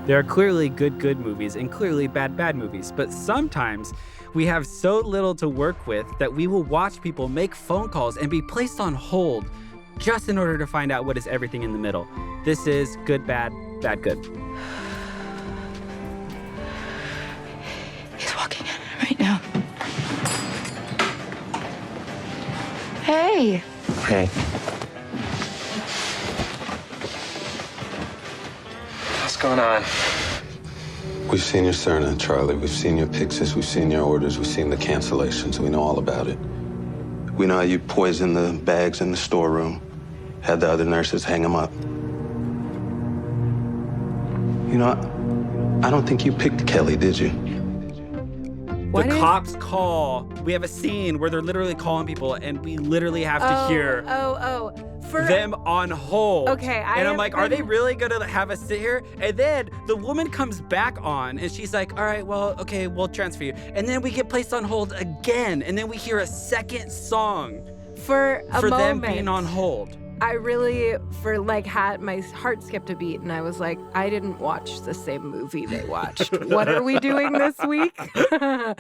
There are clearly good movies and clearly bad movies, but sometimes we have so little to work with that we will watch people make phone calls and be placed on hold just in order to find out what is everything in the middle. This is Good, Bad, Bad, Good. He's walking in right now. Hey. Hey. What's going on? We've seen your Cerna, Charlie. We've seen your Pyxis. We've seen your orders. We've seen the cancellations. We know all about it. We know how you poisoned the bags in the storeroom, had the other nurses hang them up. You know, I don't think you picked Kelly, did you? The cops call. We have a scene where they're literally calling people, and we literally have to hear them on hold. Okay, and I'm like, are they really gonna have us sit here? And then the woman comes back on, and she's like, all right, well, okay, we'll transfer you. And then we get placed on hold again, and then we hear a second song for them being on hold. I really, had my heart skipped a beat, and I was like, I didn't watch the same movie they watched. What are we doing this week? I'll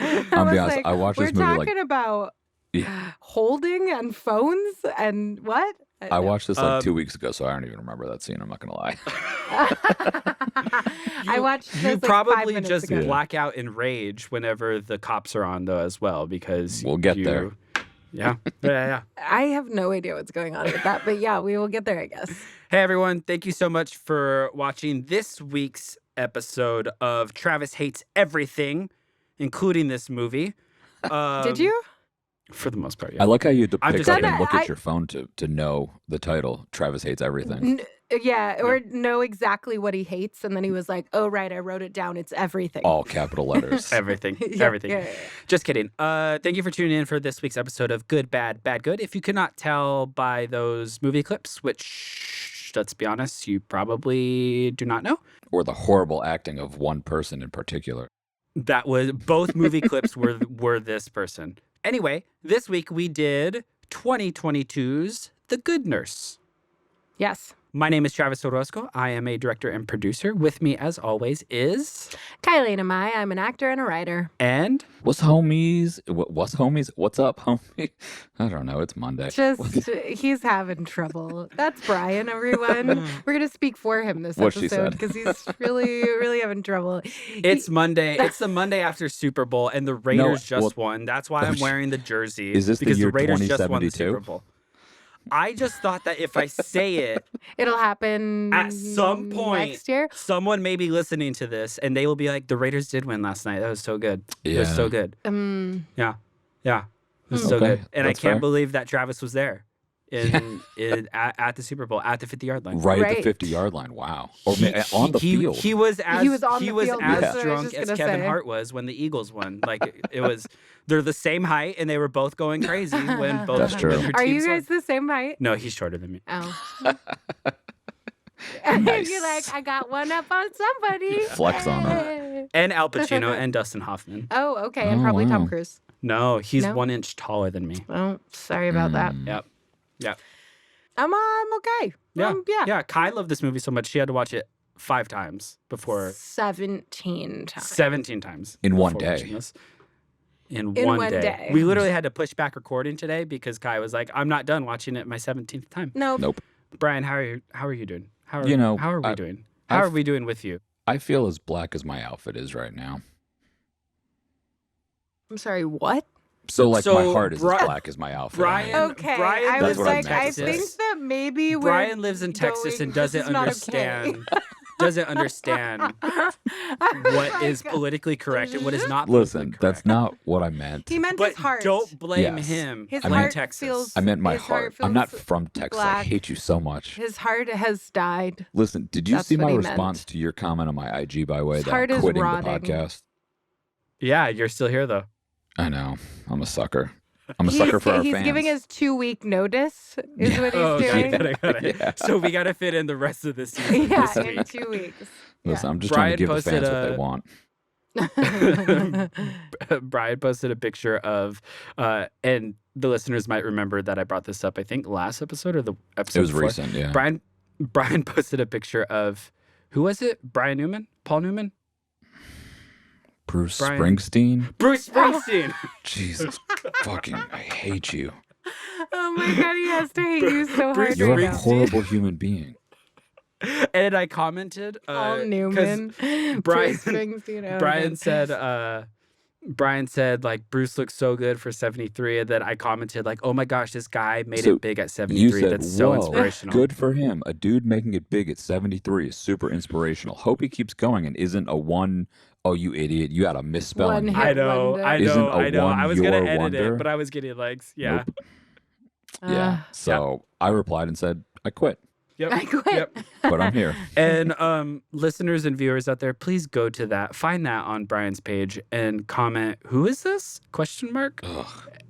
be honest, I watched this movie We're talking about holding and phones and what? I watched this 2 weeks ago, so I don't even remember that scene. I'm not gonna lie. I watched this You probably 5 minutes just ago. black out in rage whenever the cops are on, though, as well, because we'll get there. Yeah. I have no idea what's going on with that, but yeah, we will get there, I guess. Hey, everyone. Thank you so much for watching this week's episode of Travis Hates Everything, including this movie. Did you? For the most part, yeah. I like how you had to pick up and look I- at your phone to know the title. Travis Hates Everything. Or know exactly what he hates, and then he was like, oh, right, I wrote it down. It's everything. All capital letters. Everything. Yeah, Everything. yeah. Just kidding. Thank you for tuning in for this week's episode of Good, Bad, Bad, Good. If you could not tell by those movie clips, which, let's be honest, you probably do not know. Or the horrible acting of one person in particular. That was, both movie clips were this person. Anyway, this week we did 2022's The Good Nurse. Yes. My name is Travis Orozco. I am a director and producer. With me, as always, is... Kailena. I'm an actor and a writer. And... What's homies? What's homies? What's up, homie? I don't know. It's Monday. He's having trouble. That's Brian, everyone. We're going to speak for him this What she episode said. because he's really having trouble. It's Monday. It's the Monday after Super Bowl, and the Raiders won. That's why I'm wearing the jersey. Is this the because year the Raiders just won the 2072? Super Bowl. I just thought that if I say it, It'll happen at some point, next year. someone may be listening to this, and they will be like, the Raiders did win last night. That was so good. It was so good. Yeah. It was so Okay, good. And I that's can't fair. believe that Travis was there at the Super Bowl, at the 50-yard line. Right at Right. the 50-yard line. Wow. Or on the field. He was on the field, as that's what I was drunk just as gonna Kevin say. Hart was when the Eagles won. Like it was, they're the same height, and they were both going crazy when both. That's true. when their Are you teams guys won. the same height? No, he's shorter than me. Oh. And Nice. you're like, I got one up on somebody. Flex on him. Hey. And Al Pacino and Dustin Hoffman. Oh, okay. And Oh, probably Tom wow. Cruise. No, he's No? 1 inch taller than me. Oh, sorry about that. Yep. I'm okay. Yeah. Yeah. Yeah. Kai loved this movie so much she had to watch it 5 times before 17 times. 17 times In one before day. watching this. In In one one day. day. We literally had to push back recording today because Kai was like, I'm not done watching it my 17th time. Nope. Brian, how are you doing? How are we doing? How I've- are we doing with you? I feel as black as my outfit is right now. I'm sorry, what? So, my So, heart is as black as my outfit. Brian- Okay. Brian I lives was in like, I Texas. think that maybe we're Brian lives in Texas going- and doesn't this is not understand okay. doesn't understand what is politically correct and what is not Listen, politically that's correct. not what I meant. He meant But his heart. don't blame Yes. him. His I'm in heart Texas. feels- I meant my His heart heart. I'm not feels from Texas. I black. hate you so much. His heart has died. Listen, did you That's see what my he response meant. to your comment on my IG, by the way, His that heart I'm is quitting the rotting. podcast? Yeah, you're still here though. I know. I'm a sucker. I'm a sucker for our He's fans. giving us 2-week notice, is what he's Oh, doing. got it. Yeah. So we got to fit in the rest of the season Yeah, this in week. 2 weeks. Listen, I'm just Brian trying to give the posted fans what they want. Brian posted a picture of, and the listeners might remember that I brought this up, I think last episode or the episode It was before. recent, yeah. Brian posted a picture of, who was it? Brian Newman? Paul Newman? Bruce Brian. Springsteen. Bruce Springsteen. Jesus fucking, I hate you. Oh my God, he has to hate you so hard Bruce You're right a now. horrible human being. And I commented, Paul 'cause Newman. Brian, Bruce Springsteen. Oh, Brian said, like, Bruce looks so good for 73. And then I commented, like, oh my gosh, this guy made So it big at You 73. said, That's so whoa, inspirational. good for him. A dude making it big at 73 is super inspirational. Hope he keeps going and isn't a one, oh, you idiot, you had a misspelling. One here. hit I know, wonder. I Isn't know, a I know. one I was going to your edit wonder? it, but I was getting likes. Yeah. Nope. Yeah. So I replied and said, I quit, Yep. I quit. Yep. but I'm here. And listeners and viewers out there, please go to that, find that on Brian's page, and comment, "Who is this?" Question mark. Ugh.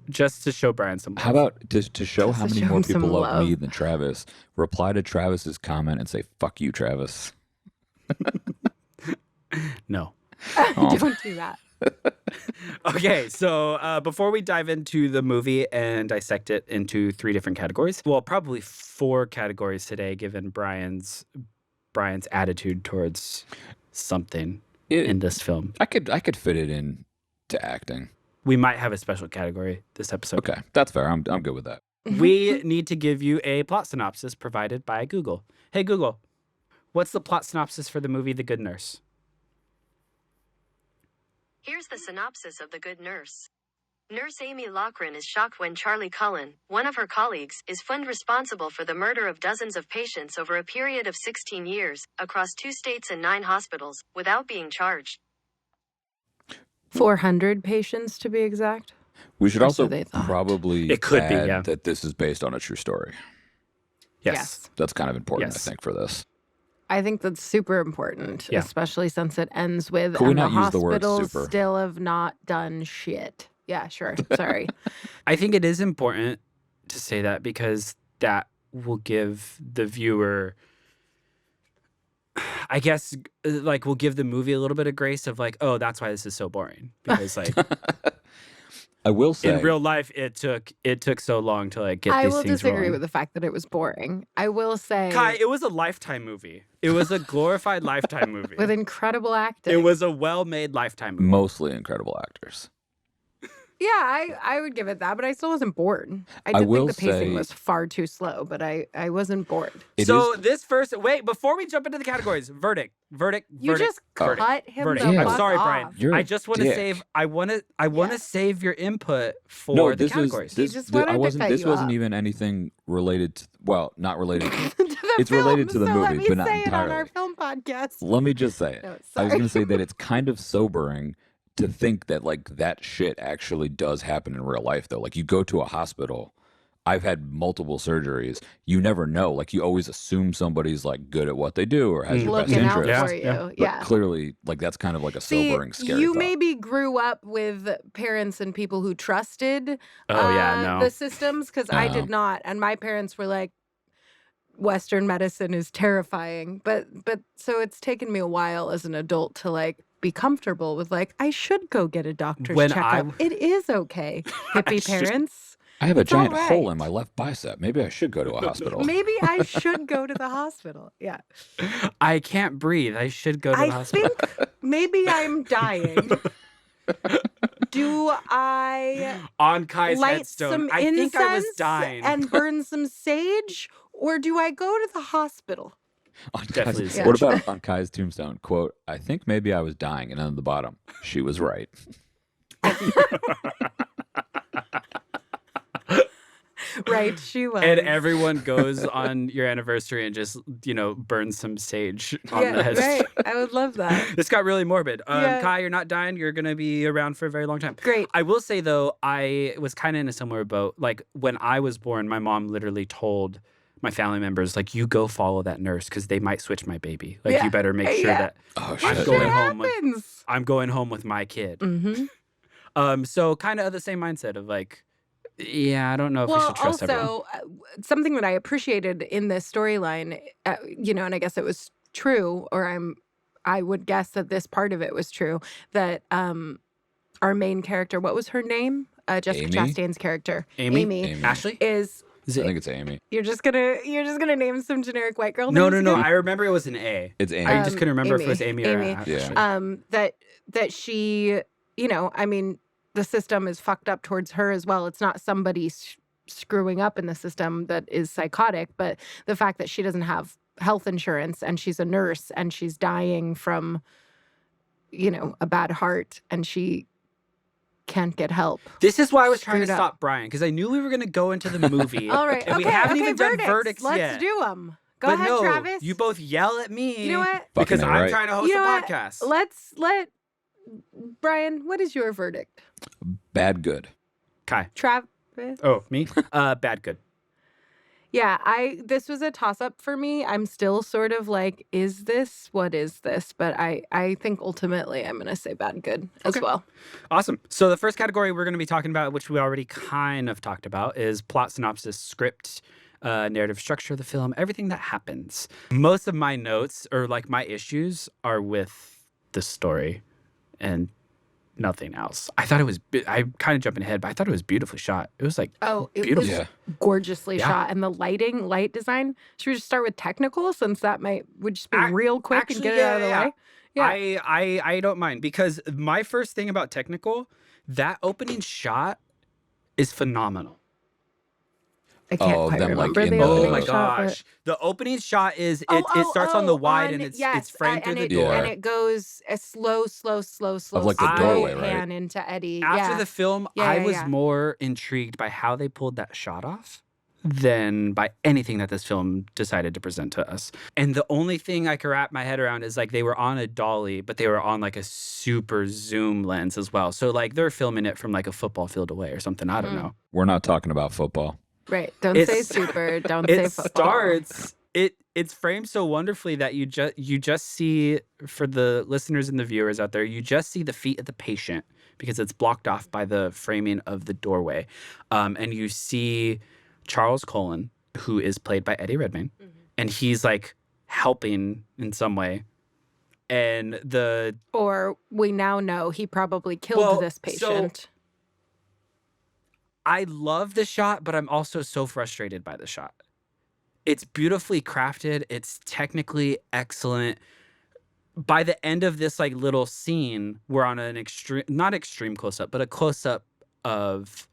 Just to show Brian some love. How about to show Just how to many show more him some people love love. me than Travis? Reply to Travis's comment and say, fuck you, Travis. No. Don't do that. Okay, so before we dive into the movie and dissect it into 3 different categories, well, probably 4 categories today, given Brian's attitude towards something in this film. I could fit it in to acting. We might have a special category this episode. Okay, that's fair. I'm good with that. We need to give you a plot synopsis provided by Google. Hey, Google, what's the plot synopsis for the movie The Good Nurse? Here's the synopsis of The Good Nurse. Nurse Amy Lochran is shocked when Charlie Cullen, one of her colleagues, is found responsible for the murder of dozens of patients over a period of 16 years, across 2 states and 9 hospitals, without being charged. 400 patients to be exact. We should Or also so they thought. probably It could be, add yeah. that this is based on a true story. Yes. That's kind of important, Yes. I think, for this. I think that's super important, Yeah. especially since it ends with Could we and the not use the word hospitals super? still have not done shit. Yeah, sure. Sorry. I think it is important to say that because that will give the viewer, I guess, like, will give the movie a little bit of grace of like, oh, that's why this is so boring. Because like I will say, in real life, it took so long to like get I these will things disagree rolling. with the fact that it was boring. I will say Kai, it was a Lifetime movie. It was a glorified Lifetime movie. with incredible acting. It was a well-made Lifetime movie. mostly incredible actors. Yeah, I would give it that, but I still wasn't bored. I I did will think the pacing say- was far too slow, but I wasn't bored. It So is- this first, wait, before we jump into the categories, verdict. You just cut him Verdict. the Yeah. I'm fuck sorry, off. Brian. You're I a just want to dick. save. I want to Yeah. save your input for no, the this categories. is this. just th- wanted I to wasn't. cut This you wasn't off. even anything related. To, well, not related. To the It's film, related to the so movie, let me but not say it on our entirely. film podcast. Let me just say it. No, I was sorry. going to say that it's kind of sobering to think that like that shit actually does happen in real life though. Like you go to a hospital. I've had multiple surgeries. You never know. Like you always assume somebody's like good at what they do or has your best Looking out interest. for you. Yeah. Yeah. But clearly, like that's kind of like a See, sobering, scary you thought. maybe grew up with parents and people who trusted Oh, yeah, no. the systems because I did not. And my parents were like, Western medicine is terrifying. But so it's taken me a while as an adult to like be comfortable with like, I should go get a doctor's When checkup. It is okay, hippie should- parents. I have a It's all giant hole right. in my left bicep. Maybe I should go to a hospital. Maybe I should go to the hospital. Yeah. I can't breathe. I should go to the I hospital. think maybe I'm dying. Do I On Kai's light headstone. some I incense think I was dying. and burn some sage, or do I go to the hospital? On Definitely Kai's, the What about on Kai's tombstone? Quote, I think maybe I was dying. And then at the bottom, she was right. Right, she was. And everyone goes on your anniversary and just, burns some sage on yeah, the headstone. right. I would love that. This got really morbid. Yeah. Kai, you're not dying. You're going to be around for a very long time. Great. I will say, though, I was kind of in a similar boat. Like, when I was born, my mom literally told my family members, like, you go follow that nurse because they might switch my baby. Like, Yeah. you better make sure Yeah. that Oh, I'm shit. going Shit home with, happens. I'm going home with my kid. Mm-hmm. So kind of the same mindset of like, yeah, I don't know if we Well, should trust everyone. also, something that I appreciated in this storyline, and I guess it was true, or I would guess that this part of it was true, that our main character, what was her name? Jessica Amy? Chastain's character, Amy? Amy. Ashley? is Is I it? think it's Amy. You're just gonna name some generic white girl No, names no, no. again? I remember it was an A. It's Amy. I just couldn't remember if it Amy. was Amy or Amy. Ashley. Yeah. That she, I mean, the system is fucked up towards her as well. It's not somebody screwing up in the system that is psychotic, but the fact that she doesn't have health insurance and she's a nurse and she's dying from, a bad heart and she can't get help. This is why I was trying to Screwed up. stop Brian, because I knew we were going to go into the movie. All right. And okay. we haven't okay, even done verdicts Let's yet. do them. Go But ahead, no, Travis. you both yell at me. You know what? Because Fucking I'm right. trying to host You know a what? podcast. Brian, what is your verdict? Bad good. Kai. Travis? Oh, me? Bad, good. Yeah, this was a toss-up for me. I'm still sort of like, what is this? But I think ultimately I'm gonna say bad good as Okay. well. Awesome. So the first category we're going to be talking about, which we already kind of talked about, is plot synopsis, script, narrative structure of the film, everything that happens. Most of my notes or like my issues are with the story and nothing else. I thought it was, I'm kind of jumping ahead, but I thought it was beautifully shot. It was like, Oh, it beautiful. was Yeah. gorgeously Yeah. shot. And the light design. Should we just start with technical since that would just be Ac- real quick actually, and get it out of the yeah, way? Yeah. I don't mind because my first thing about technical, that opening shot is phenomenal. I can't Oh, quite them, like, remember in the the- opening Oh my shot, but- gosh. The opening shot is it starts on the wide and it's framed through and the it, door. and it goes a slow, like, the doorway, right? pan into Eddie. After yeah. the film, Yeah, I yeah, was yeah. more intrigued by how they pulled that shot off than by anything that this film decided to present to us. And the only thing I could wrap my head around is like they were on a dolly, but they were on like a super zoom lens as well. So like they're filming it from like a football field away or something. I don't know. We're not talking about football. Right. Don't It's- say super. Don't say It football. starts. It's framed so wonderfully that you just see, for the listeners and the viewers out there, you just see the feet of the patient because it's blocked off by the framing of the doorway, and you see Charles Cullen, who is played by Eddie Redmayne, and he's like helping in some way, and Or we now know he probably killed this patient. I love the shot, but I'm also so frustrated by the shot. It's beautifully crafted. It's technically excellent. By the end of this like little scene, we're on an not extreme close up, but a close up of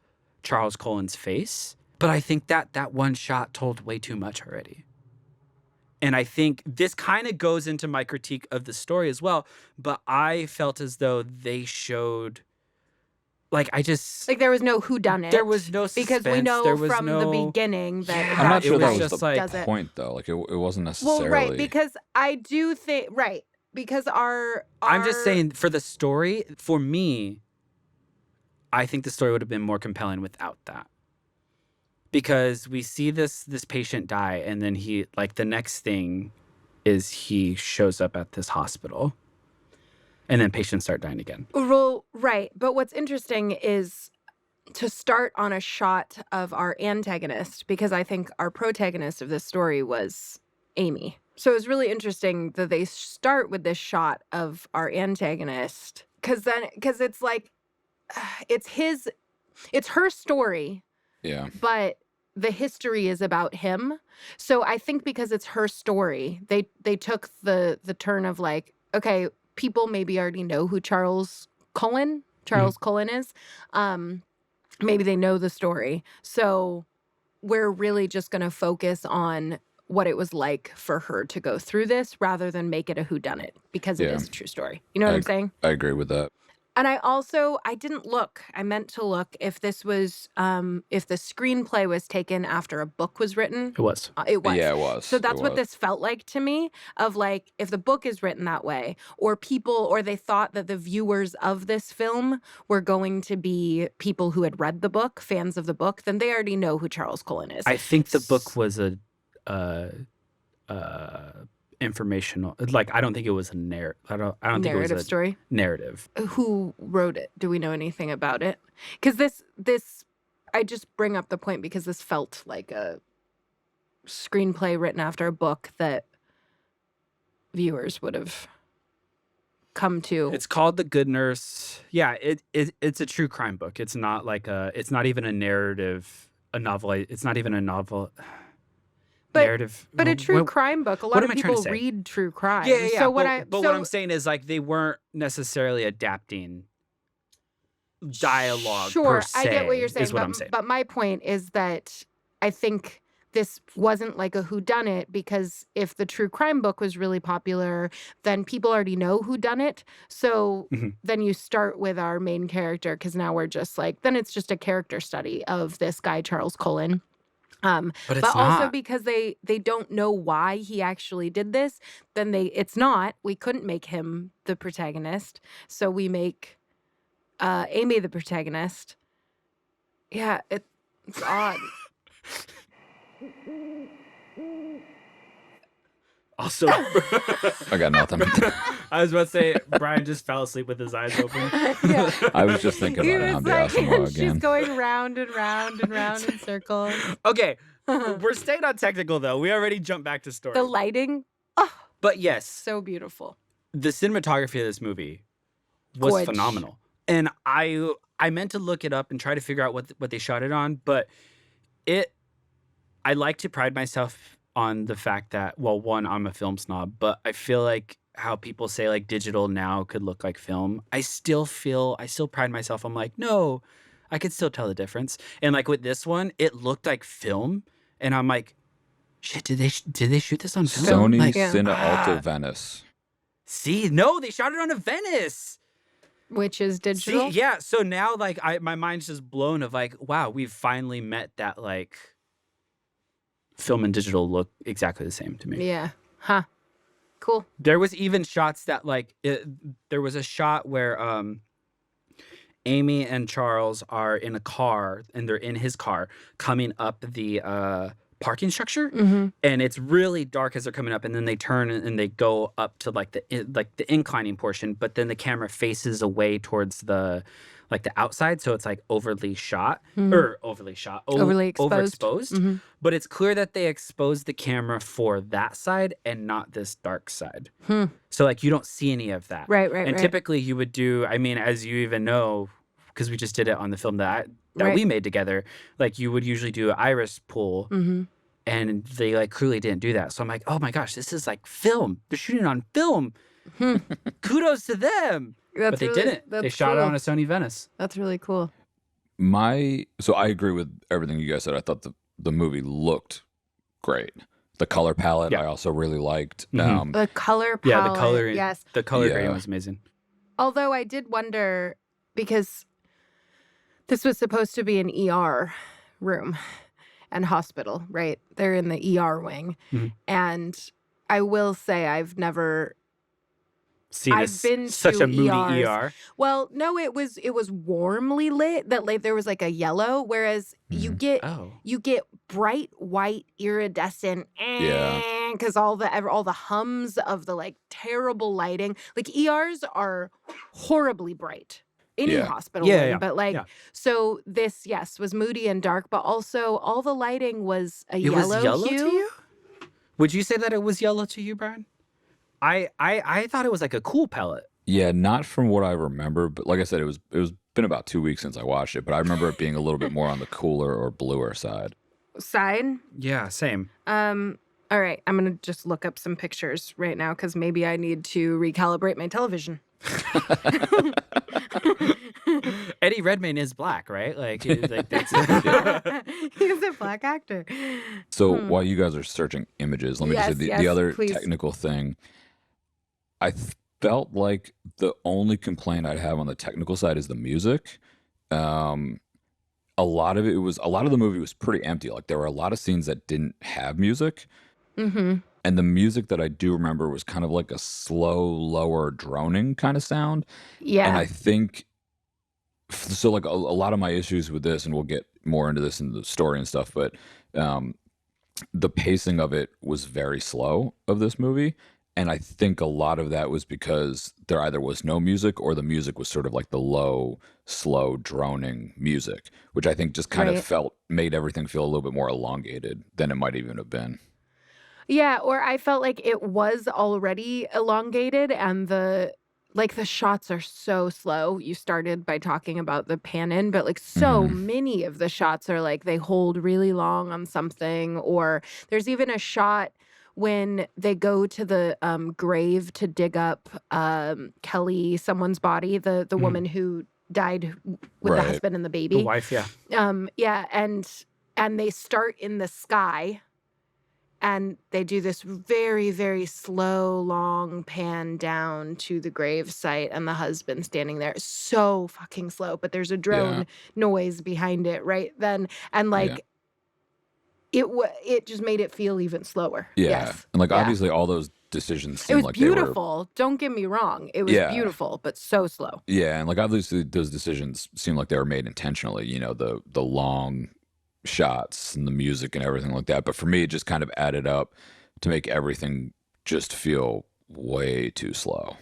Charles Cullen's face. But I think that one shot told way too much already. And I think this kind of goes into my critique of the story as well. But I felt as though they showed, like There was no whodunit. there was no because we suspense, know there was from the no- beginning that Yeah. I'm not it sure was that was just the like- does it. point, though. Like, it wasn't necessarily. Well, right, because I do think because our I'm just saying, for the story, for me, I think the story would have been more compelling without that. Because we see this patient die, and then he, like, the next thing is he shows up at this hospital, and then patients start dying again. Well, right. But what's interesting is to start on a shot of our antagonist, because I think our protagonist of this story was Amy. So it was really interesting that they start with this shot of our antagonist, because it's like, it's her story, Yeah. but the history is about him. So I think because it's her story, they took the turn of like, okay, people maybe already know who Charles Cullen is. Maybe they know the story. So we're really just going to focus on what it was like for her to go through this rather than make it a whodunit, because it Yeah. is a true story. You know what I'm saying? I agree with that. And I didn't look. I meant to look if this was, if the screenplay was taken after a book was written. It was. It was. Yeah, it was. So that's It what was. this felt like to me, of like, if the book is written that way, or they thought that the viewers of this film were going to be people who had read the book, fans of the book, then they already know who Charles Cullen is. I think the book was a informational, like, I don't think it was a narrative. I don't think it was Narrative a story. narrative. Who wrote it? Do we know anything about it? Because this, I just bring up the point because this felt like a screenplay written after a book that viewers would have come to. It's called The Good Nurse. Yeah, it's a true crime book. It's not like it's not even a narrative a novel. It's not even a novel. But- Narrative. But a true What- crime book. A what lot am of I trying to people say? read true crime. Yeah. So what but what I'm saying is like they weren't necessarily adapting dialogue. Sure, per se, I get what you're saying. Is what I'm saying. But my point is that I think this wasn't like a whodunit, because if the true crime book was really popular, then people already know whodunit. So Mhm. then you start with our main character, because now we're just like, then it's just a character study of this guy, Charles Cullen. But it's But also not. because they don't know why he actually did this, then it's not. We couldn't make him the protagonist, so we make Amy the protagonist. Yeah, it's odd. Also, I got nothing. I was about to say Brian just fell asleep with his eyes open. Yeah. I was just thinking He about was Hamdi like, Asamoah she's again. going round and round and round in circles. Okay, we're staying on technical though. We already jumped back to story. The lighting, oh, But yes, so beautiful. the cinematography of this movie was Gorge. phenomenal, and I meant to look it up and try to figure out what they shot it on, but I like to pride myself on the fact that, well, one, I'm a film snob, but I feel like how people say like digital now could look like film. I still pride myself. I'm like, no, I could still tell the difference. And like with this one, it looked like film, and I'm like, shit, did they shoot this on film? Sony Like, Yeah. Cine Alta Venice. see, no, they shot it on a Venice. Which is digital. See, yeah. So now, like, my mind's just blown of like, wow, we've finally met that like film and digital look exactly the same to me. Yeah. Huh. Cool. There was even shots that like there was a shot where Amy and Charles are in a car, and they're in his car coming up the parking structure, Mm-hmm. and it's really dark as they're coming up, and then they turn and they go up to like the inclining portion, but then the camera faces away towards the outside, so it's like overly shot or overly shot, Overly exposed. overexposed. Mm-hmm. But it's clear that they exposed the camera for that side and not this dark side. So like you don't see any of that. Right. And typically you would do, I mean, as you even know, because we just did it on the film that Right. we made together, like you would usually do an iris pull, Mm-hmm. and they like clearly didn't do that. So I'm like, oh my gosh, this is like film. They're shooting on film. Kudos to them. But they didn't. They shot it on a Sony Venice. That's really cool. So I agree with everything you guys said. I thought the movie looked great. The color palette Yeah. I also really liked. Mhm. The color palette. Yeah, the color. Yes. The color Yeah. grading was amazing. Although I did wonder, because this was supposed to be an ER room and hospital, right? They're in the ER wing. Mhm. And I will say I've never See, I've this been such to a moody ERs. ER. Well, no, it was warmly lit, that like there was like a yellow, whereas you get Oh. you get bright white iridescent, Yeah. because all the hums of the like terrible lighting. Like ERs are horribly bright. Any Yeah. hospital Yeah, wing, yeah, but like yeah. so this, yes, was moody and dark, but also all the lighting was a It yellow was yellow hue. to you? Would you say that it was yellow to you, Brian? I thought it was like a cool palette. Yeah, not from what I remember, but like I said, it was been about 2 weeks since I watched it, but I remember it being a little bit more on the cooler or bluer side. Side. Yeah, same. All right, I'm gonna just look up some pictures right now because maybe I need to recalibrate my television. Eddie Redmayne is black, right? Like that's He's a black actor. So while you guys are searching images, let me just say Yes, the yes, other please. technical thing. I felt like the only complaint I'd have on the technical side is the music. A lot of the movie was pretty empty. Like there were a lot of scenes that didn't have music. Mm-hmm. And the music that I do remember was kind of like a slow, lower droning kind of sound. Yeah. And I think, so like a lot of my issues with this, and we'll get more into this in the story and stuff, but the pacing of it was very slow of this movie. And I think a lot of that was because there either was no music or the music was sort of like the low, slow, droning music, which I think just kind Right. of made everything feel a little bit more elongated than it might even have been. Yeah, or I felt like it was already elongated, and the like the shots are so slow. You started by talking about the pan in, but like so many of the shots are like they hold really long on something, or there's even a shot when they go to the grave to dig up Kelly, someone's body, the woman who died with the Right. husband and the The baby. wife, yeah. Yeah, and they start in the sky. And they do this very, very slow, long pan down to the grave site and the husband standing there. So fucking slow. But there's a drone noise behind it right then. And like it just made it feel even slower. Yeah. Yes. And like Yeah. obviously all those decisions It seem was like they were beautiful. Don't get me wrong. It was beautiful, but so slow. Yeah, and like obviously those decisions seem like they were made intentionally, you know, the long shots and the music and everything like that. But for me, it just kind of added up to make everything just feel way too slow.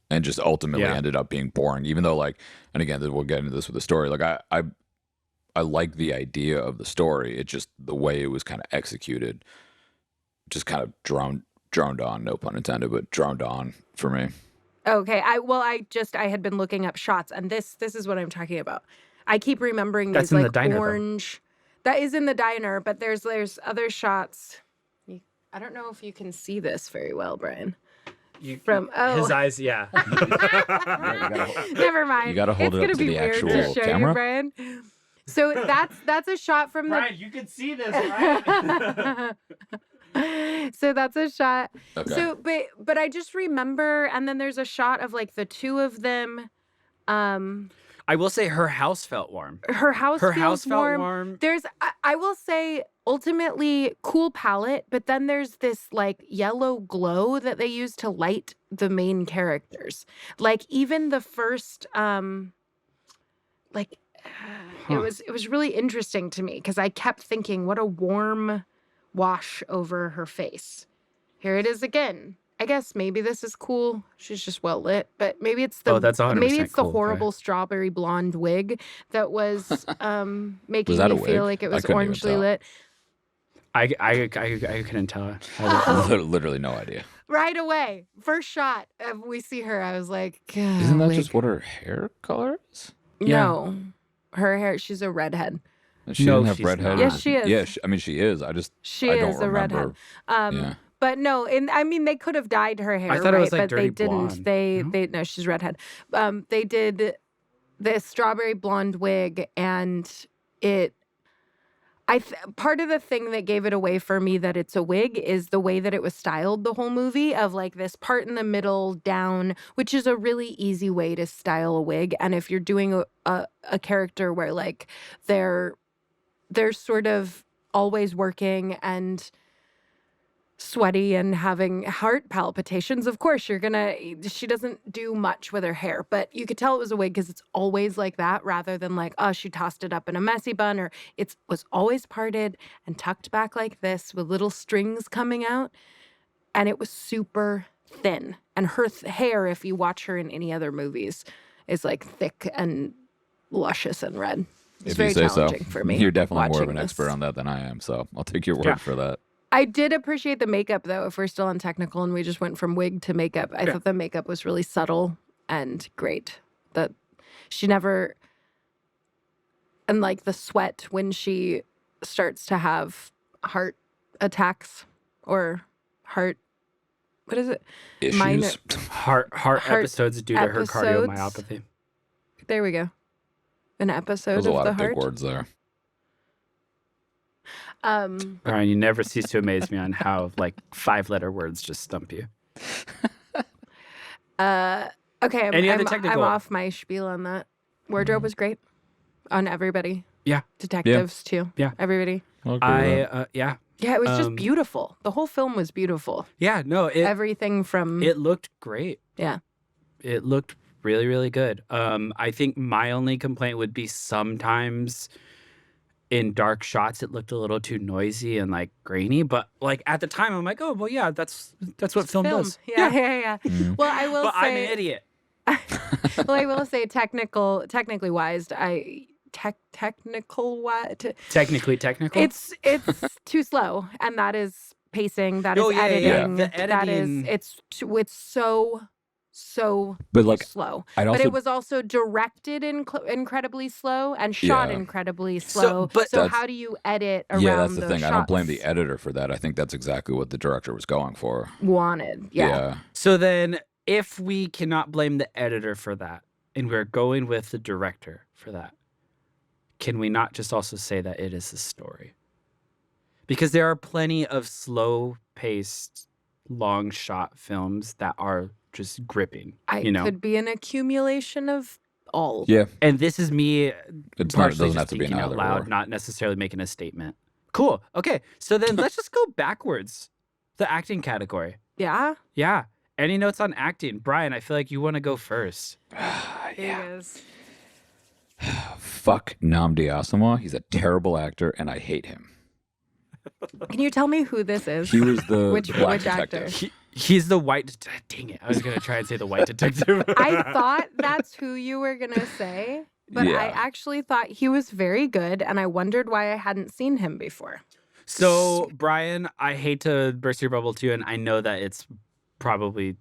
And just ultimately ended up being boring. Even though like, and again, we'll get into this with the story. Like I like the idea of the story. It just the way it was kind of executed just kind of droned on, no pun intended, but droned on for me. Okay. I had been looking up shots, and this is what I'm talking about. I keep remembering That's these in like the diner, though. orange. That is in the diner, but there's other shots. I don't know if you can see this very well, Brian. His eyes, yeah. Never mind. You gotta hold it's it up gonna to be the weird actual to show camera. you, Brian. So that's a shot from Brian, you can see this, right? So that's a shot. Okay. So but I just remember, and then there's a shot of like the two of them. I will say her house felt warm. Her house feels felt warm. warm. There's I will say ultimately cool palette, but then there's this like yellow glow that they use to light the main characters. Like even the first like it was really interesting to me because I kept thinking what a warm wash over her face. Here it is again. I guess maybe this is cool. She's just well lit, but maybe it's the that's 100% maybe it's the cool, horrible strawberry blonde wig that was making that a me feel wig? like it I was couldn't even orangely tell. lit. I couldn't tell. Literally no idea. Right away, first shot of we see her, I was like, Isn't that wig. just what her hair color is? No, her hair. She's a redhead. She No, didn't have she's redhead. not. Yes, she is. Yeah, I mean she is. She I is don't a remember. redhead. Yeah. But no, and I mean they could have dyed her hair, I thought it right? was, like, but dirty they didn't. blonde. They no, she's redhead. They did this strawberry blonde wig, and it. Part of the thing that gave it away for me that it's a wig is the way that it was styled the whole movie of like this part in the middle down, which is a really easy way to style a wig. And if you're doing a character where like they're sort of always working and sweaty and having heart palpitations, of course she doesn't do much with her hair, but you could tell it was a wig because it's always like that rather than like, oh, she tossed it up in a messy bun, or it was always parted and tucked back like this with little strings coming out, and it was super thin. And her hair, if you watch her in any other movies, is like thick and luscious and red. It's If very you say so. challenging for me. You're definitely more of watching an this. expert on that than I am, so I'll take your word Yeah. for that. I did appreciate the makeup, though, if we're still on technical and we just went from wig to makeup. I thought the makeup was really subtle and great. That she never... And, like, the sweat when she starts to have heart attacks or heart... What is it? Issues. Minor- Heart episodes due to her episodes. cardiomyopathy. There we go. An episode There's a of lot the of heart. big words there. Brian, you never cease to amaze me on how like 5-letter words just stump you. Okay, Any other I'm technical- off my spiel on that. Wardrobe was great on everybody. Yeah. Detectives, too. Yeah. Everybody. Yeah. Yeah, it was just Um, beautiful. The whole film was beautiful. Yeah, no, Everything from... it looked great. Yeah. It looked really, really good. I think my only complaint would be sometimes in dark shots it looked a little too noisy and like grainy, but like at the time I'm like, oh well, yeah, that's what film does. Yeah. Well, I will But say... I'm an idiot. Well, I will say technically wise, Technically technical. it's too slow, and that is pacing, that is Oh, yeah, yeah, editing. yeah. The That is editing- it's so so But like, slow. I'd But also it was also directed incredibly slow and shot Yeah. incredibly slow. but So that's- how do you edit around yeah, that's the those thing. I don't blame the shots? editor for that. I think that's exactly what the director was going for. Wanted. Yeah. So then, if we cannot blame the editor for that, and we're going with the director for that, can we not just also say that it is the story? Because there are plenty of slow-paced, long shot films that are just gripping. It could be an accumulation of all. Yeah, And this is me it's not. It partially doesn't have just to be an thinking out either loud, or. not necessarily making a statement. Cool. Okay. So then let's just go backwards. The acting category. Yeah. Yeah. Any notes on acting? Brian, I feel like you want to go first. Yeah. Fuck Nnamdi Asomugha. He's a terrible actor, and I hate him. Can you tell me who this is? He was the Which black actor? detective. He's the white. Dang it! I was gonna try and say the white detective. I thought that's who you were going to say, but Yeah. I actually thought he was very good, and I wondered why I hadn't seen him before. So, Brian, I hate to burst your bubble too, and I know that it's probably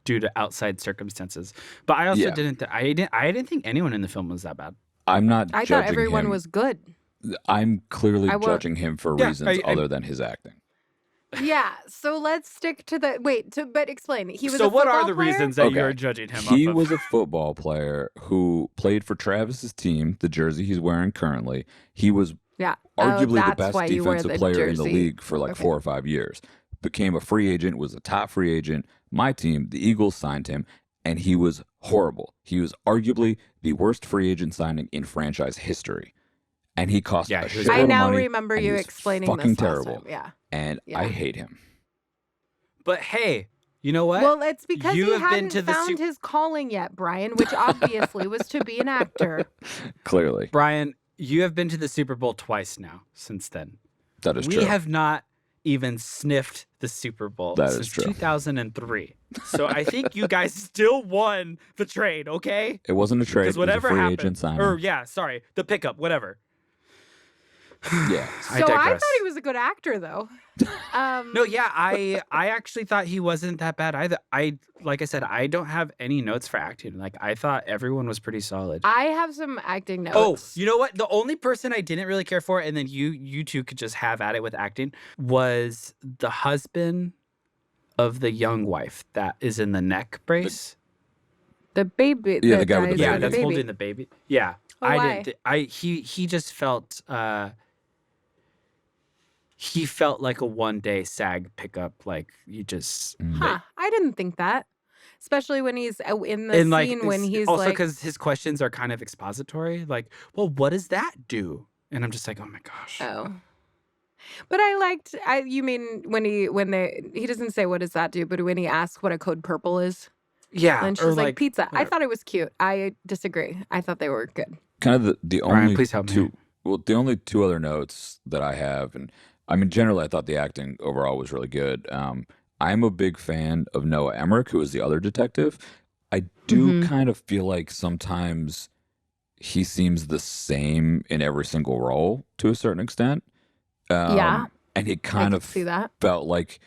due to outside circumstances, but I also Yeah. I didn't think anyone in the film was that bad. I'm not. I judging thought everyone him. was good. I'm clearly I won't- judging him for Yeah, reasons I- other than his acting. Yeah, so let's stick to the but explain. He was So, a what are football the player? reasons that Okay. you're judging him? He off of? was a football player who played for Travis's team, the jersey he's wearing currently. He was Yeah. arguably the that's best why you wear defensive the player in the jersey. league for like 4 or 5 years. Became a free agent, was a top free agent. My team, the Eagles, signed him, and he was horrible. He was arguably the worst free agent signing in franchise history. And he cost Yeah, a he was shitload I of now money, remember and he you was explaining fucking this last terrible. time. Yeah. And Yeah. I hate him. But hey, you know what? Well, it's because You he have been hadn't to the found his calling yet, Brian, which obviously was to be an actor. Clearly. Brian, you have been to the Super Bowl twice now since then. That is We true. have not even sniffed the Super Bowl That is since true. 2003. So I think you guys still won the trade, okay? It wasn't a trade. Because It was a whatever free happened, agent signing. or yeah, sorry, the pickup, whatever. Yeah. I So I digress. thought he was a good actor, though. No, yeah, I actually thought he wasn't that bad either. Like I said, I don't have any notes for acting. Like I thought everyone was pretty solid. I have some acting notes. Oh, you know what? The only person I didn't really care for, and then you two could just have at it with acting, was the husband of the young wife that is in the neck brace. The baby. Yeah, the guy with the dies Yeah, baby. that's baby. holding the baby. Yeah, Oh, I why? didn't. He just felt. He felt like a one-day SAG pickup. Like you just. Huh. I didn't think that. Especially when he's in the And like scene when he's also like, because his questions are kind of expository. Like, well, what does that do? And I'm just like, oh my gosh. oh. But I liked. You mean when he doesn't say what does that do, but when he asks what a code purple is, Yeah, and or she's like pizza. I whatever. thought it was cute. I disagree. I thought they were good. Kind of the Brian, only please help me. two. Well, the only two other notes that I have, and I mean, generally, I thought the acting overall was really good. I'm a big fan of Noah Emmerich, who is the other detective. I do Mhm. kind of feel like sometimes he seems the same in every single role to a certain extent. Yeah. And he I kind could of see that. felt like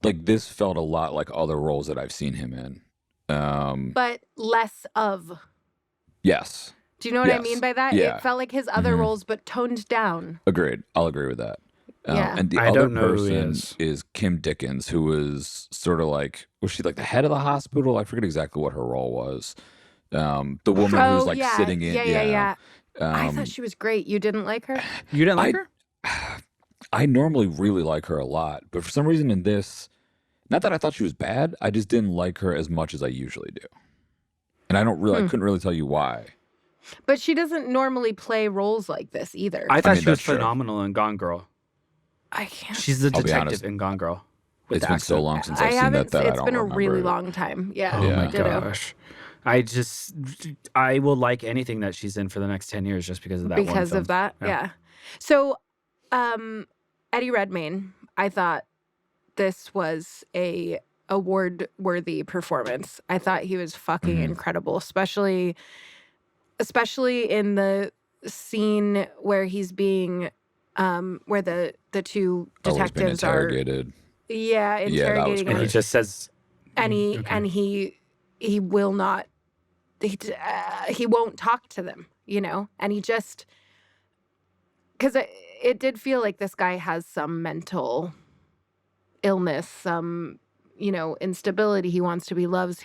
this felt a lot like other roles that I've seen him in. But less of. Yes, Do you know what I Yes. mean by that? Yeah. It felt like his other Mhm. roles, but toned down. agreed. I'll agree with that. Yeah. And the I other don't know who he person is Kim Dickens, who was sort of like, was she like the head of the hospital? I forget exactly what her role was. The woman who's like yeah. sitting in. Yeah. I Um, thought she was great. You didn't like her? You didn't like I- her? I normally really like her a lot, but for some reason in this, not that I thought she was bad, I just didn't like her as much as I usually do. And I couldn't really tell you why. But she doesn't normally play roles like this either. I thought mean, she was that's true. phenomenal in Gone Girl. I can't. She's the I'll be detective honest. in Gone Girl. with It's the been so accent. long since I I've seen haven't. that I It's don't been a remember really it. long time. Yeah. Oh Yeah. my Ditto. gosh. I will like anything that she's in for the next 10 years just because of that one Because film. of that. Yeah. Yeah. So, Eddie Redmayne, I thought this was a award-worthy performance. I thought he was fucking Mhm. incredible, especially in the scene where he's being where the two Oh, he's been detectives are interrogated. interrogating Yeah, that was him. And he great. just says, and he okay. and he he will not, he won't talk to them, you know? And he just, because it did feel like this guy has some mental illness, some, you know, instability. He wants to be loved.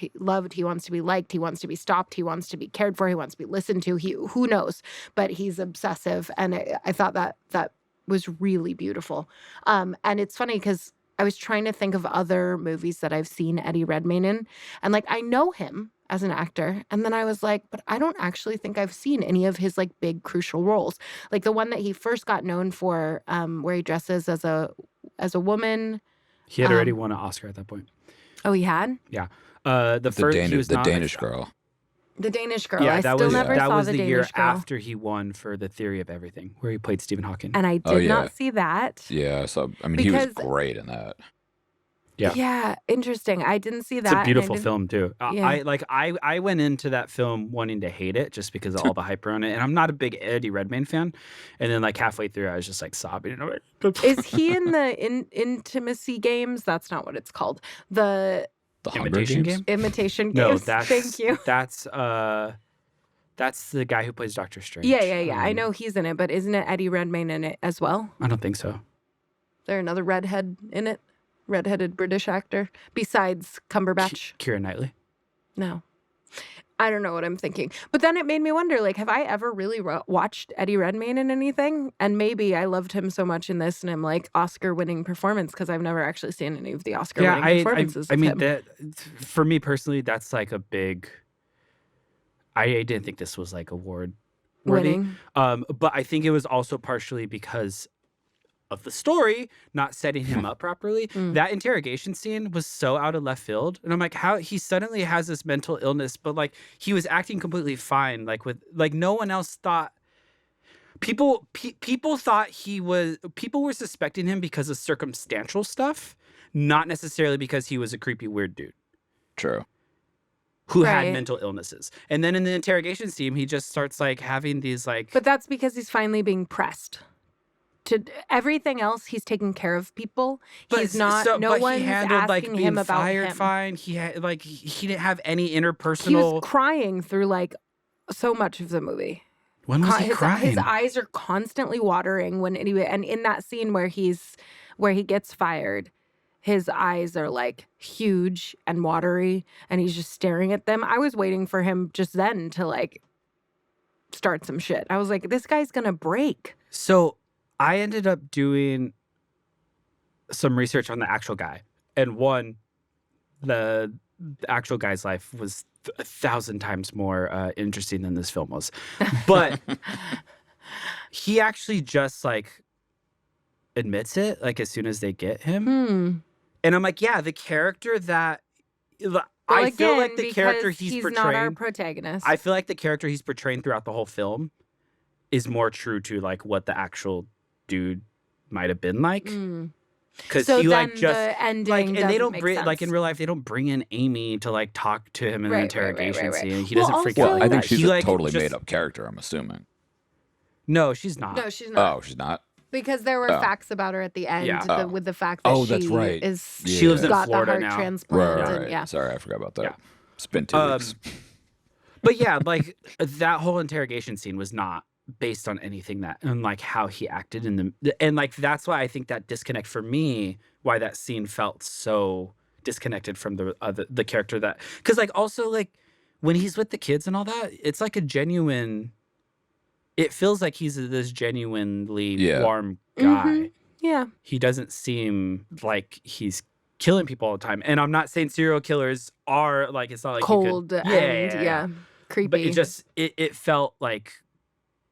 He wants to be liked. He wants to be stopped. He wants to be cared for. He wants to be listened to. Who knows? But he's obsessive, and I thought that was really beautiful. And it's funny because I was trying to think of other movies that I've seen Eddie Redmayne in, and like I know him as an actor, and then I was like, but I don't actually think I've seen any of his like big crucial roles, like the one that he first got known for, where he dresses as a woman. He had already won an Oscar at that point. Oh, he had? Yeah. The first he was the Danish girl. The Danish Girl. Yeah, I that still was never that saw was the the Danish year Girl. after he won for The Theory of Everything, where he played Stephen Hawking. And I did not see that. Yeah, so I mean, he was Because- great in that. Yeah. Yeah, interesting. I didn't see that. It's a and I beautiful didn't- film too. Yeah. I went into that film wanting to hate it just because of all the hype around it, and I'm not a big Eddie Redmayne fan. And then like halfway through, I was just like sobbing. And I'm like, Is he in the intimacy games? That's not what it's called. The The Hunger Imitation Games? Game? imitation No, games. that's Thank you. That's the guy who plays Doctor Strange. Yeah. I know he's in it, but isn't it Eddie Redmayne in it as well? I don't think so. There another redhead in it? Redheaded British actor besides Cumberbatch? Keira Knightley. No. I don't know what I'm thinking. But then it made me wonder, like, have I ever really watched Eddie Redmayne in anything? And maybe I loved him so much in this and I'm like Oscar-winning performance because I've never actually seen any of the Oscar-winning performances I of mean him. that for me personally, that's like a big. I didn't think this was like award worthy. Winning. But I think it was also partially because of the story not setting him up properly. That interrogation scene was so out of left field, and I'm like, how he suddenly has this mental illness, but like he was acting completely fine. Like with like no one else thought. People thought he was. People were suspecting him because of circumstantial stuff, not necessarily because he was a creepy weird dude True. who Right. had mental illnesses. And then in the interrogation scene, he just starts like having these like. But that's because he's finally being pressed. To everything else, he's taking care of people. He's not. No but one's he handled asking like being him about fired him. fine. He had like he didn't have any He interpersonal. was crying through like so much of the movie. When was he His crying? eyes are constantly watering and in that scene where he gets fired, his eyes are like huge and watery and he's just staring at them. I was waiting for him just then to like start some shit. I was like, this guy's gonna break. So I ended up doing some research on the actual guy, and the actual guy's life was 1,000 times more interesting than this film was. But he actually just like admits it, like as soon as they get him. And I'm like, yeah, the character that I feel like the character he's not our portraying. protagonist. I feel like the character he's portraying throughout the whole film is more true to like what the actual dude might have been like. Because So he like then just the ending like, and they doesn't don't make bring like sense. in real life they don't bring in Amy to like talk to him in Right, an right, interrogation right. scene. He Well, doesn't freak also- out Well, like I think that. she's He, a like, totally just- made up character, I'm assuming. No, she's not. No, she's not. Oh, she's not? Because there were Oh. facts about her at the end Yeah. Oh. with the fact that Oh, she that's right. is She lives in got Florida the heart now. transplant. Right. And, yeah. Sorry, I forgot about that. Yeah. It's been 2 weeks. But yeah, like that whole interrogation scene was not based on anything that and like how he acted in the and like that's why I think that disconnect for me, why that scene felt so disconnected from the character that because like also like when he's with the kids and all that, it's like a genuine. It feels like he's this genuinely Yeah. warm guy. Mhm. Yeah. He doesn't seem like he's killing people all the time. And I'm not saying serial killers are like it's not like Cold you could, and yeah. Creepy. But it just it felt like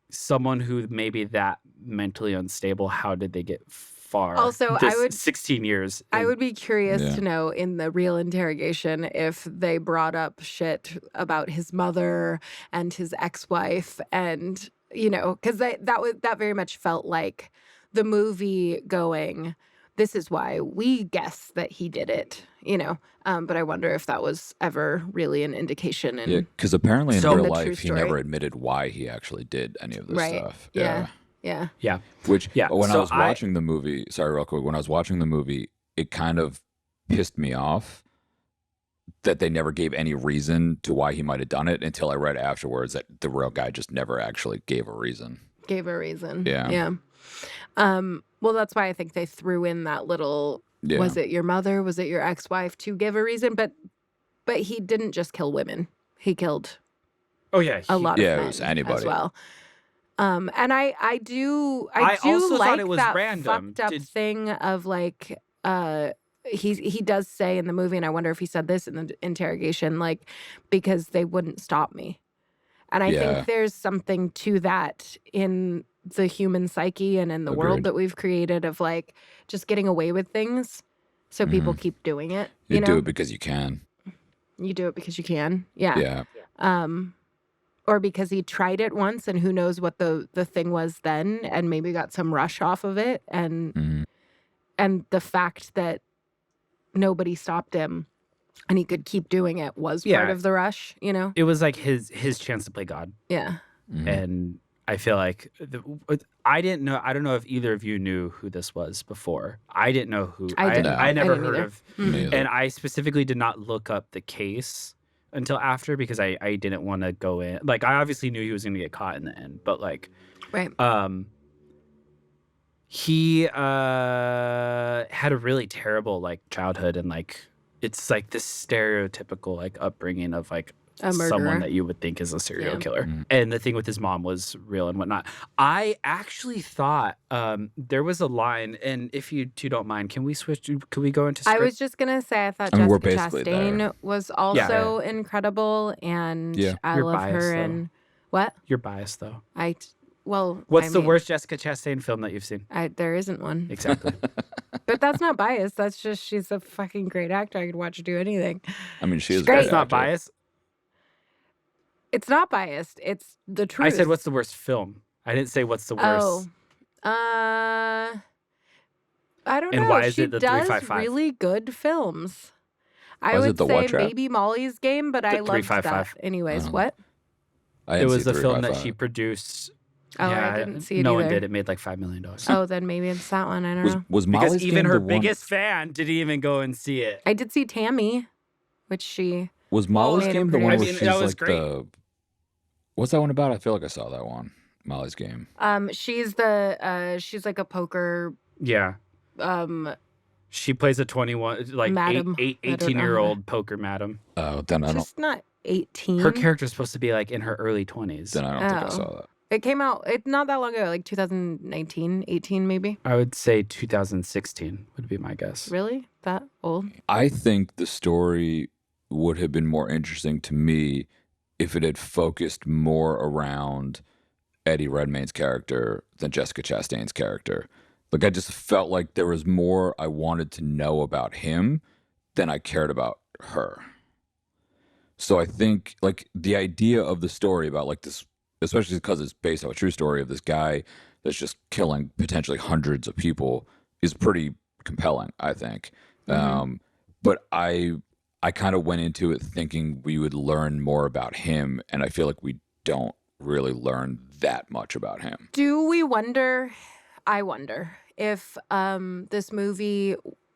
someone who maybe that mentally unstable. How did they get far? Also, I This would- 16 years. I in- would be curious Yeah. to know in the real interrogation if they brought up shit about his mother and his ex-wife and because that very much felt like the movie going, this is why we guess that he did it, but I wonder if that was ever really an indication. Yeah, because apparently in So- real The true life, he story. never admitted why he actually did any of this Right. stuff. Yeah. yeah. Which, Yeah, when I so was watching the movie, sorry, real quick, when I was watching the movie, it kind of pissed me off that they never gave any reason to why he might have done it until I read afterwards that the real guy just never actually gave a reason. Gave a reason. Yeah. Yeah. Well, that's why I think they threw in that little, Yeah. was it your mother? Was it your ex-wife to give a reason? But he didn't just kill women. He killed Oh yeah, a lot of Yeah, it men was anybody. as well. And I do I also like thought it was that random. fucked up thing of like he does say in the movie, and I wonder if he said this in the interrogation, like, because they wouldn't stop me. And I Yeah. think there's something to that in the human psyche and in the world Agreed. that we've created of like just getting away with things so people keep doing it. You know? do it because you can. You do it because you can. Yeah. Yeah. Or because he tried it once and who knows what the thing was then and maybe got some rush off of it and the fact that nobody stopped him and he could keep doing it was part of the rush, you know? It was like his chance to play God. Yeah. And I feel like I didn't know. I don't know if either of you knew who this was before. I didn't know who. I didn't. I never I didn't heard either. of. Me either. And I specifically did not look up the case until after because I didn't want to go in. Like I obviously knew he was going to get caught in the end, but like, Right. he had a really terrible like childhood and like it's like this stereotypical like upbringing of like A murderer. someone that you would think is a serial killer. And the thing with his mom was real and whatnot. I actually thought there was a line, and if you two don't mind, can we switch? Can we go into I script? was just going to say I thought I mean, we're Jessica basically Chastain there. was also incredible and Yeah. I You're love biased, her though. and what? You're biased though. What's The worst Jessica Chastain film that you've seen? There isn't one. Exactly. But that's not biased. That's just she's a fucking great actor. I could watch her do anything. I mean, she is a great. great That's not actor. biased. It's not biased. It's the truth. I said, what's the worst film? I didn't say what's the worst. Oh. I don't And know. why is she it the does 355? really good films. I Was it would the say what trap? maybe Molly's Game, but I loved 355. that. Anyways, Oh. what? I It didn't was see the film that 355. she produced. Oh, yeah, I didn't see it no either. one did. It made like $5 million. Oh, then maybe it's that one. I don't know. Was Because Molly's even Game her the one- biggest fan didn't even go and see it. I did see Tammy, which she Was Molly's made Game a the one pretty- where I mean, she's that was like great. the? What's that one about? I feel like I saw that one. Molly's Game. she's like a poker Yeah. She plays a 21, like Madam. I don't know. 18-year-old poker madam. Oh, then I don't. she's not 18. Her character's supposed to be like in her early 20s. Then I don't think I Oh. saw that. It came out not that long ago, like 2019, 18 maybe. I would say 2016 would be my guess. Really? That old? I think the story would have been more interesting to me if it had focused more around Eddie Redmayne's character than Jessica Chastain's character. Like, I just felt like there was more I wanted to know about him than I cared about her. So I think, like, the idea of the story about, like, this, especially because it's based on a true story of this guy that's just killing potentially hundreds of people, is pretty compelling, I think. But I kind of went into it thinking we would learn more about him, and I feel like we don't really learn that much about him. Do we wonder? I wonder if this movie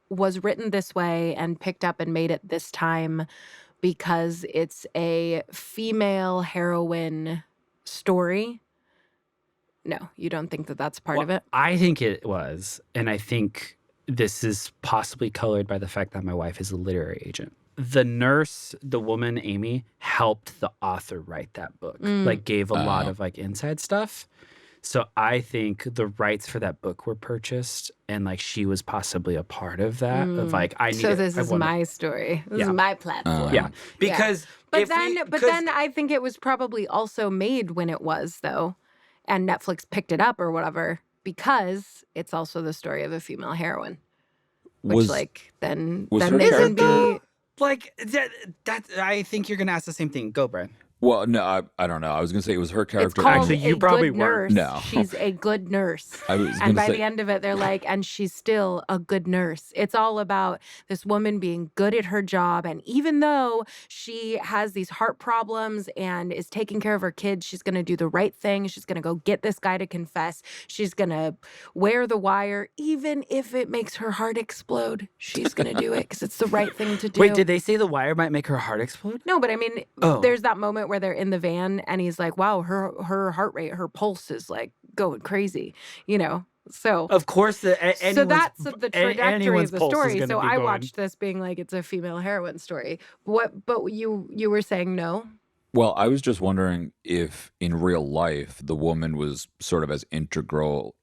was written this way and picked up and made at this time because it's a female heroine story. No, you don't think that that's part of it? I think it was. And I think this is possibly colored by the fact that my wife is a literary agent. The nurse, the woman, Amy, helped the author write that book, like gave a lot of like inside stuff. So I think the rights for that book were purchased and like she was possibly a part of that of like, I need So it. this I is want it. my story. This Yeah. is my platform. Yeah. Because But if we- then 'cause- I think it was probably also made when it was though, and Netflix picked it up or whatever because it's also the story of a female heroine. Which Was then was then her they can character- be like that I think you're gonna ask the same thing. Go, Brian. Well, no, I don't know. I was gonna say it was her It's character. called Actually, you a probably good weren't. nurse. No. She's a good nurse. I was And gonna by say the end of it, they're like, and she's still a good nurse. It's all about this woman being good at her job. And even though she has these heart problems and is taking care of her kids, she's going to do the right thing. She's going to go get this guy to confess. She's going to wear the wire, even if it makes her heart explode. She's going to do it because it's the right thing to do. Wait, did they say the wire might make her heart explode? No, but I mean, Oh. there's that moment where they're in the van and he's like, wow, her heart rate, her pulse is like going crazy, you know? So, Of course, so anyone's- that's the trajectory anyone's of the pulse is story. gonna So be I going. watched this being like, it's a female heroine story. But you were saying no? Well, I was just wondering if in real life the woman was sort of as integral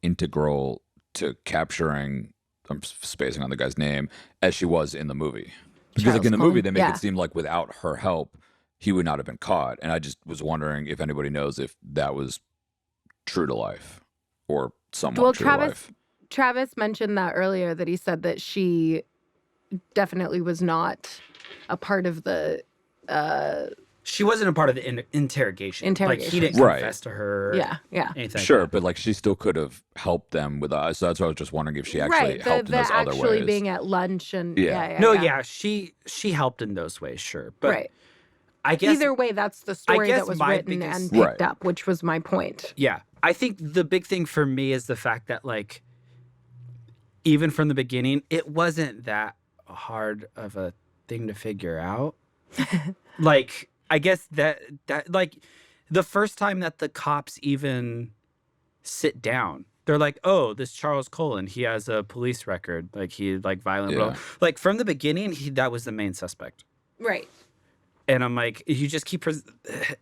to capturing, I'm spacing on the guy's name, as she was in the movie. Because like Charles in the movie Cullen, they make yeah. it seem like without her help he would not have been caught. And I just was wondering if anybody knows if that was true to life or somewhat Well, true to life. Travis mentioned that earlier, that he said that she definitely was not a part of the She wasn't a part of the interrogation. Like, he Interrogation. didn't Right. confess to her. yeah. Anything like Sure, that. but like she still could have helped them with us. So that's why I was just wondering if she actually right. helped The in those other actually ways. being at lunch and Yeah. No, yeah, she helped in those ways, sure. But right. I guess Either way, that's the story guess that was my written biggest- and picked Right. up, which was my point. yeah, I think the big thing for me is the fact that, like, even from the beginning, it wasn't that hard of a thing to figure out. Like, I guess that like the first time that the cops even sit down, they're like, oh, this Charles Cullen, he has a police record, like he like violent. Yeah. Like from the beginning, that was the main suspect. Right. And I'm like, you just keep,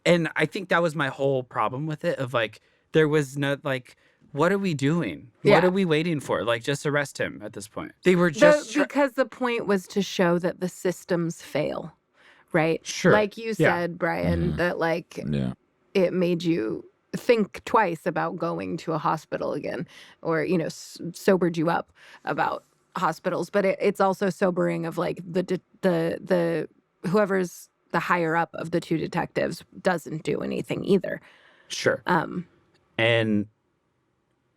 and I think that was my whole problem with it. Of like, there was no like, what are we doing? What Yeah. are we waiting for? Like, just arrest him at this point. They were just Because the point was to show that the systems fail, right? Sure. Like you Yeah. said, Brian, that like Yeah. it made you think twice about going to a hospital again, or you know, sobered you up about hospitals. But it's also sobering of like the whoever's the higher up of the two detectives doesn't do anything either. sure. And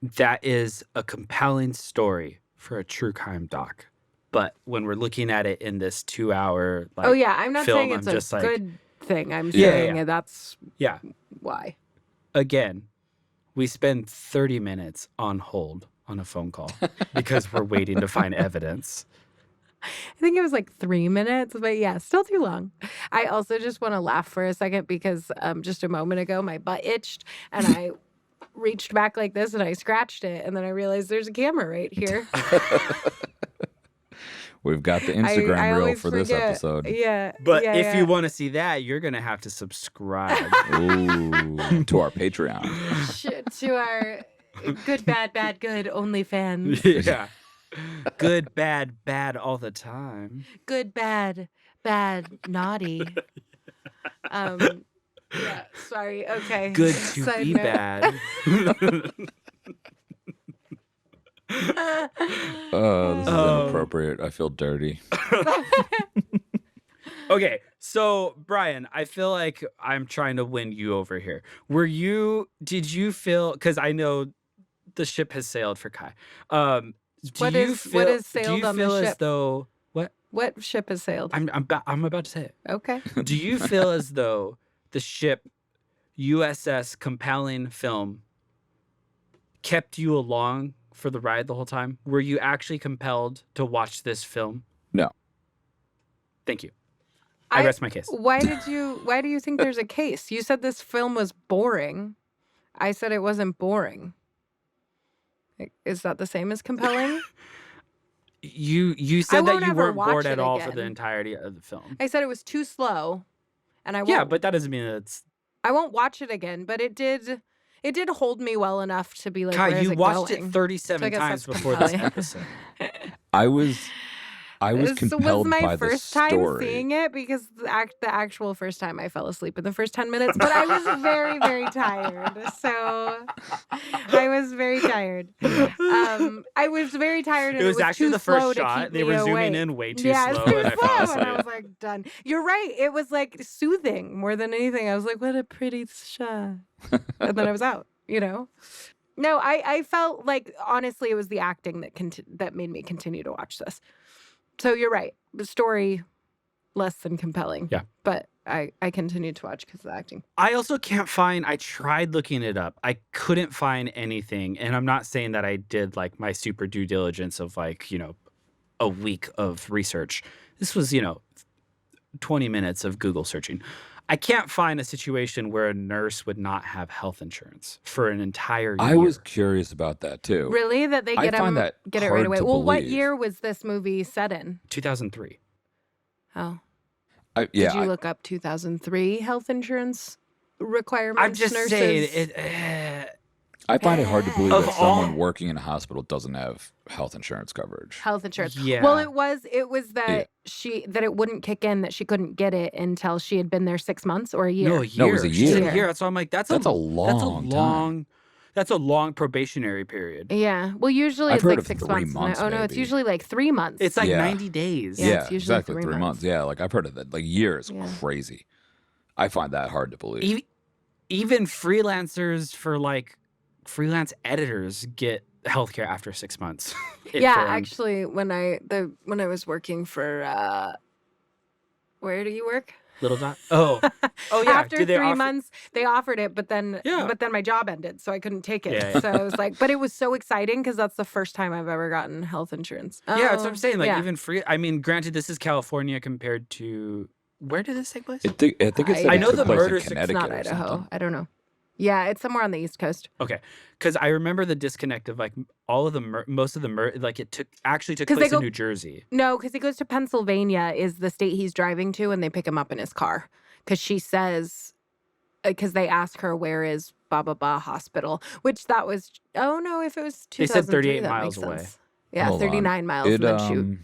that is a compelling story for a true crime doc. But when we're looking at it in this 2-hour, like, Oh yeah, I'm not film, saying it's I'm a just like, good thing. I'm Yeah, saying yeah. that's yeah. why. Again, we spend 30 minutes on hold on a phone call because we're waiting to find evidence. I think it was like 3 minutes, but yeah, still too long. I also just want to laugh for a second because just a moment ago my butt itched and I reached back like this and I scratched it and then I realized there's a camera right here. We've got the Instagram I reel always for this forget. episode. Yeah. But yeah, if yeah. you want to see that, you're going to have to subscribe. Ooh, to our Patreon. To our good, bad, bad, good OnlyFans. yeah. Good, bad all the time. Good, bad, naughty. Yeah, sorry. Okay. Good to Side be note. bad. Oh, this is Um, inappropriate. I feel dirty. Okay, so Brian, I feel like I'm trying to win you over here. Did you feel, because I know the ship has sailed for Kai. What do you is- feel, what is do sailed you on the feel as ship? though, what? What ship has sailed? I'm about to say it. Okay. Do you feel as though the ship USS Compelling Film kept you along for the ride the whole time? Were you actually compelled to watch this film? No. Thank you. I rest my case. Why do you think there's a case? You said this film was boring. I said it wasn't boring. Like, is that the same as compelling? You said that won't you ever weren't watch bored it at all for the again. entirety of the film. I said it was too slow, and I won't. Yeah, but that doesn't mean it's. I won't watch it again. But it did hold me well enough to be like, Kai, where's you it watched going? it 37 So I guess times that's before this compelling. episode. I was I was This compelled was my by the first time story. seeing it because the actual first time I fell asleep in the first 10 minutes, but I was very, very tired. So I was very tired. I was very tired, and It was actually too the first slow to shot. keep They me were zooming awake. in way too Yeah, slow, it's too and I fell slow, and I asleep. was like, done. You're right. It was like soothing more than anything. I was like, what a pretty shot, and then I was out. No, I felt like honestly it was the acting that made me continue to watch this. So you're right. The story less than compelling. Yeah. But I continued to watch because of the acting. I also can't find, I tried looking it up. I couldn't find anything. And I'm not saying that I did like my super due diligence of like, a week of research. This was, 20 minutes of Google searching. I can't find a situation where a nurse would not have health insurance for an entire year. I was curious about that too. Really? That they I get find that it right hard away. to Well, what believe. year was this movie set in? 2003. Oh. Yeah, Did you look up 2003 health insurance requirements? I'm just nurses? saying, I find it hard to believe Of that someone working in a hospital doesn't have health insurance coverage. Health insurance. Yeah. Well, it was that that it wouldn't kick in, that she couldn't get it until she had been there 6 months or a year. No, a year. No, it was a She's in year. a year. So I'm like, that's a long time. That's a long probationary period. Yeah. Well, usually I've it's heard like of 6 3 months. months, Oh no, it's maybe. usually like 3 months. It's like Yeah. 90 days. Yeah, Yeah, it's usually exactly. 3 3 months. Yeah, like I've heard of that. Like years, Yeah. crazy. I find that hard to believe. Even freelancers for like freelance editors get healthcare after 6 months. Yeah, For, actually, when I was working for where do you work? Little Dot. Oh yeah. After Did they 3 offer- months, they offered it, but then Yeah. my job ended, so I couldn't take it. Yeah. So I was like, but it was so exciting because that's the first time I've ever gotten health insurance. Yeah, that's what I'm saying. Like yeah. even free. I mean, granted, this is California compared to where did this take place? I think it's I it know took the place murder in suc- It's Connecticut not or Idaho. something. I don't know. Yeah, it's somewhere on the East Coast. Okay, because I remember the disconnect of like all of the most of the like it took 'Cause place they go- in New Jersey. No, because he goes to Pennsylvania is the state he's driving to, and they pick him up in his car. Because she says, because they ask her where is Ba Ba Ba Hospital, which that was. Oh no, if it was 2003, They said 38 that miles makes away. sense. Yeah, Hold on. 39 miles, It, and then shoot.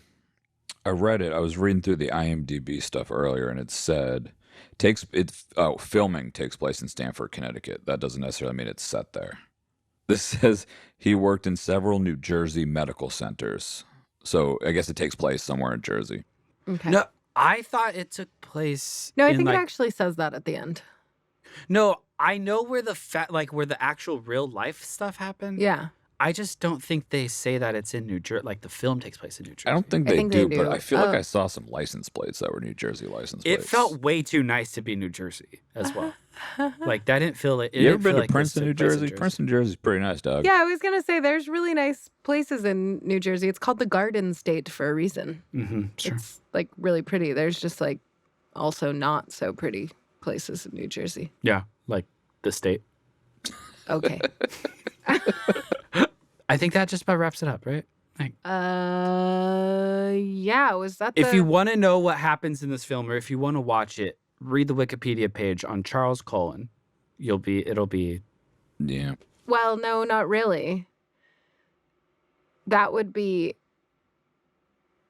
I read it. I was reading through the IMDb stuff earlier, and it said filming takes place in Stamford, Connecticut. That doesn't necessarily mean it's set there. This says he worked in several New Jersey medical centers. So I guess it takes place somewhere in Jersey. Okay. No, I thought it took place. No, I in, think like, it actually says that at the end. No, I know where where the actual real life stuff happened. Yeah. I just don't think they say that it's in New Jersey. Like the film takes place in New Jersey. I don't think I they think do, they but do. I feel like Oh. I saw some license plates that were New Jersey license It plates. felt way too nice to be New Jersey as well. Like that didn't feel it. You ever didn't been feel to like this Princeton, took New place in Jersey? Princeton, Jersey's pretty nice, dog. Yeah, I was going to say there's really nice places in New Jersey. It's called the Garden State for a reason. Mm-hmm, sure. It's like really pretty. There's just like also not so pretty places in New Jersey. Yeah, like the state. Okay. I think that just about wraps it up, right? Yeah, was that If you want to know what happens in this film, or if you want to watch it, read the Wikipedia page on Charles Cullen. It'll be. Yeah. Well, no, not really. That would be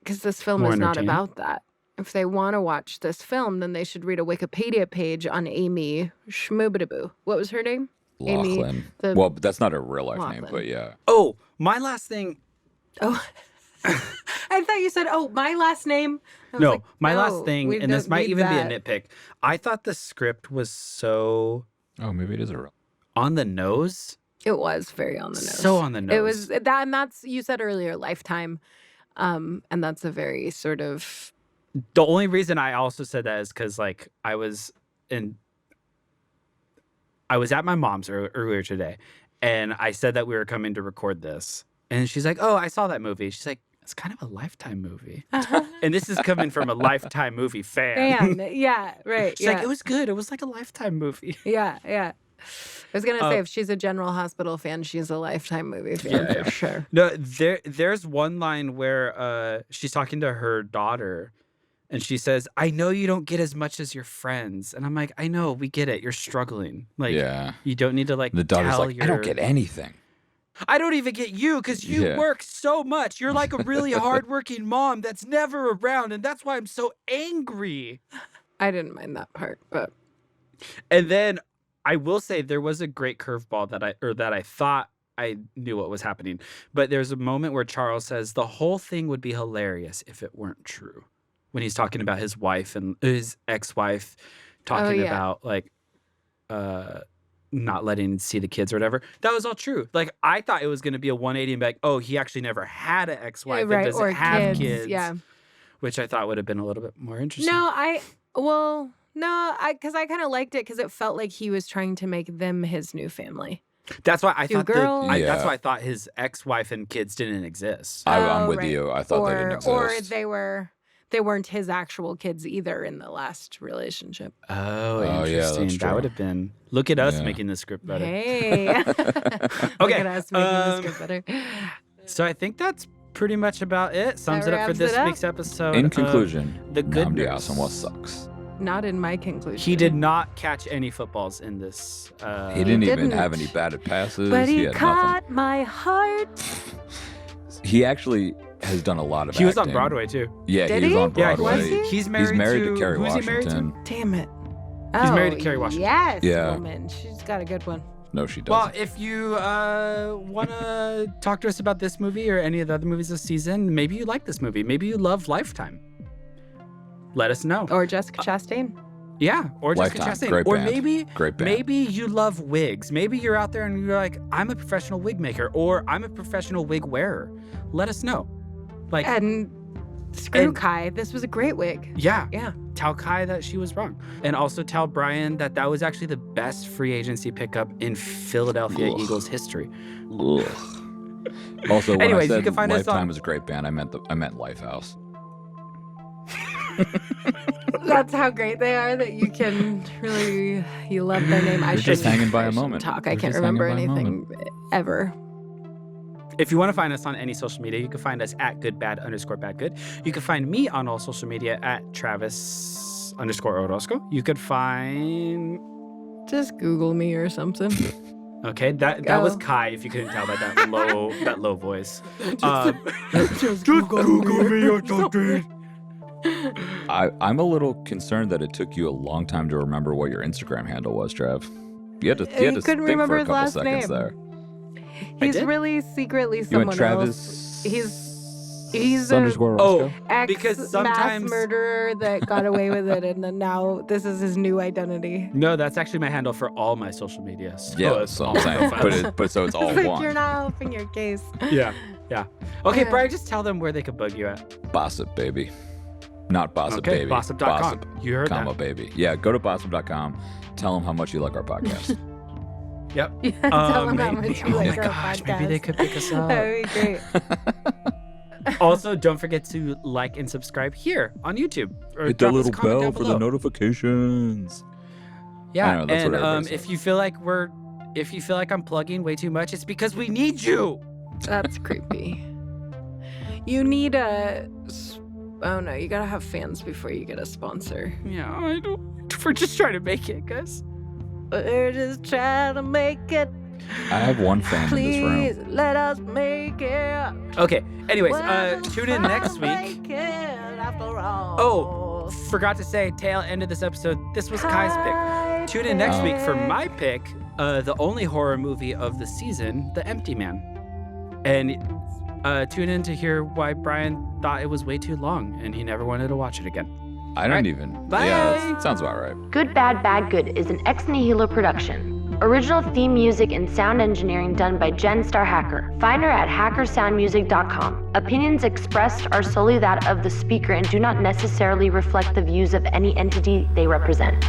because this film More is not entertaining. about that. If they want to watch this film, then they should read a Wikipedia page on Amy Schmoobidaboo. What was her name? Amy, Lachlan. the- Well, but that's not her real life name, Lachlan. but yeah. Oh, my last thing. Oh, I thought you said, "Oh, my last name." I was No, like, my no, last thing, we and this don't might need even that. be a nitpick. I thought the script was so Oh, maybe it is a real. on the nose. It was very on the nose. So on the nose. It was that, and that's you said earlier, Lifetime, and that's a very sort of The only reason I also said that is because like I was at my mom's earlier today, and I said that we were coming to record this, and she's like, "Oh, I saw that movie." She's like, "It's kind of a Lifetime movie," and this is coming from a Lifetime movie fan. fan. Yeah, right. She's yeah. like, "It was good. It was like a Lifetime movie." Yeah, yeah. I was gonna say if she's a General Hospital fan, she's a Lifetime movie fan Yeah. for sure. No, there's one line where she's talking to her daughter, and she says, "I know you don't get as much as your friends," and I'm like, "I know, we get it. You're struggling. Like, Yeah. you don't need to like The daughter's tell like, your I don't get anything. I don't even get you because you Yeah. work so much. You're like a really hardworking mom that's never around, and that's why I'm so angry. I didn't mind that part, but And then I will say there was a great curveball that I thought I knew what was happening. But there's a moment where Charles says the whole thing would be hilarious if it weren't true. When he's talking about his wife and his ex-wife talking yeah. about like not letting see the kids or whatever. That was all true. Like I thought it was going to be a 180 and be like, oh, he actually never had an ex-wife right, and doesn't or have kids. Yeah. Which I thought would have been a little bit more interesting. Because I kind of liked it because it felt like he was trying to make them his new family. That's why I Two thought girls. that's why I thought his ex-wife and kids didn't exist. I'm with right. you. I thought they didn't exist. Or they weren't his actual kids either in the last relationship. Oh, yeah, interesting. that's That true. would have been. Look at us Yeah. making the script better. Hey. Look Okay, at us making the script better. So I think that's pretty much about it. Sums it up for wraps this it up. week's episode. In of conclusion, The Good Namdi Nurse. Asamoah sucks. Not in my conclusion. He did not catch any footballs in this. He didn't even didn't. have any batted passes. But he had caught my heart. nothing. He actually has done a lot of He was on acting. Broadway too. Yeah, Did he was he? on Yeah, Broadway. Was he? he's married to Kerry who's he married Washington. Damn it. He's Oh, married to Kerry Washington. Yes, Yeah. woman. She's got a good one. No, she Well, doesn't. if you want to talk to us about this movie or any of the other movies this season, maybe you like this movie. Maybe you love Lifetime. Let us know. Or Jessica Chastain. Yeah, or Jessica Lifetime, Chastain. great Or band. maybe Great band. maybe you love wigs. Maybe you're out there and you're like, I'm a professional wig maker, or I'm a professional wig wearer. Let us know. Like, And screw And- Kai. This was a great wig. yeah, Yeah. tell Kai that she was wrong, and also tell Brian that that was actually the best free agency pickup in Philadelphia Ugh. Eagles history. Ugh. Also, when Anyways, I you said can find us Lifetime on- was a great band, I meant Lifehouse. That's how great they are that you can really, you love their name. I We're just shouldn't- hanging by I a shouldn't moment. Talk. I We're can't just hanging remember by a anything ever. If you want to find us on any social media, you can find us at goodbad_badgood. You can find me on all social media at Travis_Orozco. You could find Just Google me or something. okay, that was Go. Kai. If you couldn't tell by that low voice. Just Google me or something. I'm a little concerned that it took you a long time to remember what your Instagram handle was, Trev. You had to He think couldn't for remember a his couple last seconds name. there. He's did? really secretly You went someone Travis. else. He's a _Roscoe. Oh, ex because mass sometimes- murderer that got away with it, and then now this is his new identity. No, that's actually my handle for all my social media. So Yeah, it's that's what all I'm saying. profiles. But so it's all It's like one. you're not helping your case. Yeah. Okay, Yeah. Brian, just tell them where they could bug you at. Bossip, baby. Not Bossip, Okay, baby. bossip.com. You heard comma, that. baby. Yeah, go to bossip.com. Tell them how much you like our podcast. Yep. Yeah, tell them how maybe- much you oh like my our gosh, maybe podcast. they could pick us up. That would be great. Also, don't forget to like and subscribe here on YouTube. Or Hit the drop us a little comment bell down for the below. notifications. Yeah, I know, that's and what everybody says. if you feel like I'm plugging way too much, it's because we need you. That's creepy. You need a. Oh no, you gotta have fans before you get a sponsor. Yeah, I don't. We're just trying to make it, guys. We're just trying to make it. I have one fan in this room. Please let us make it. Okay. Anyways, We're just tune in trying next to week. make it after all. Oh, forgot to say, tail end of this episode. This was Kai's pick. Tune in next week for my pick, the only horror movie of the season, The Empty Man. And tune in to hear why Brian thought it was way too long and he never wanted to watch it again. I don't Alright. even. Bye. Yeah, that sounds about right. Good Bad Bad Good is an Ex Nihilo production. Original theme music and sound engineering done by Jen Star Hacker. Find her at hackersoundmusic.com. Opinions expressed are solely that of the speaker and do not necessarily reflect the views of any entity they represent.